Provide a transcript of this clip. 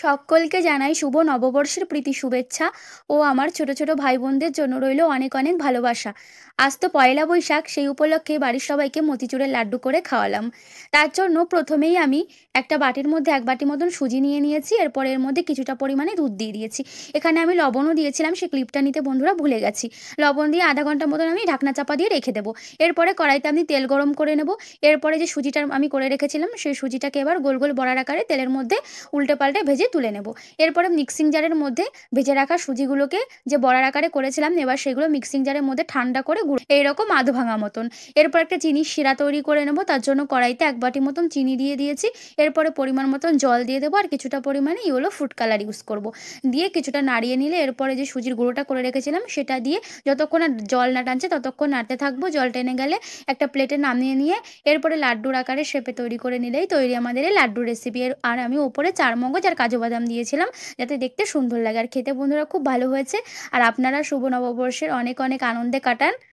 সকলকে জানাই শুভ নববর্ষের প্রীতি শুভেচ্ছা ও আমার ছোট ছোট ভাই বোনদের জন্য রইল অনেক অনেক ভালোবাসা। আজ তো পয়লা বৈশাখ, সেই উপলক্ষে বাড়ির সবাইকে মতিচুরের লাড্ডু করে খাওয়ালাম। তার জন্য প্রথমেই আমি একটা বাটির মধ্যে 1 বাটি মতন সুজি নিয়ে নিয়েছি, এরপর এর মধ্যে কিছুটা পরিমাণে দুধ দিয়ে দিয়েছি। এখানে আমি লবণও দিয়েছিলাম, সেই ক্লিপটা নিতে বন্ধুরা ভুলে গেছি। লবণ দিয়ে আধা ঘন্টা মতন আমি ঢাকনা চাপা দিয়ে রেখে দেবো। এরপরে কড়াইতে আমি তেল গরম করে নেব। এরপরে যে সুজিটা আমি করে রেখেছিলাম সেই সুজিটাকে এবার গোল গোল বড়ার আকারে তেলের মধ্যে উল্টে পাল্টে ভেজে তুলে নেব। এরপরে মিক্সিং জারের মধ্যে ভেজে রাখা সুজিগুলোকে যে বড়ার আকারে করেছিলাম, এবার সেগুলো মিক্সিং জারের মধ্যে ঠান্ডা করে গুঁড়ো এইরকম আধ ভাঙা মতন। এরপর একটা চিনির শিরা তৈরি করে নেব। তার জন্য কড়াইতে 1 বাটি মতন চিনি দিয়ে দিয়েছি। এরপরে পরিমাণ মতন জল দিয়ে দেবো, আর কিছুটা পরিমাণে ইয়েলো ফুড কালার ইউজ করব। দিয়ে কিছুটা নাড়িয়ে নিলে এরপরে যে সুজির গুঁড়োটা করে রেখেছিলাম সেটা দিয়ে যতক্ষণ না জল না টানছে ততক্ষণ নাড়তে থাকবো। জল টেনে গেলে একটা প্লেটে নামিয়ে নিয়ে এরপরে লাড্ডুর আকারে শেপে তৈরি করে নিলেই তৈরি আমাদের এই লাড্ডুর রেসিপি। আর আমি ওপরে চারমগজ আর কাজু বাদাম দিয়েছিলাম যাতে দেখতে সুন্দর লাগে, আর খেতে বন্ধুরা খুব ভালো হয়েছে। আর আপনারা শুভ নববর্ষের অনেক অনেক আনন্দে কাটান।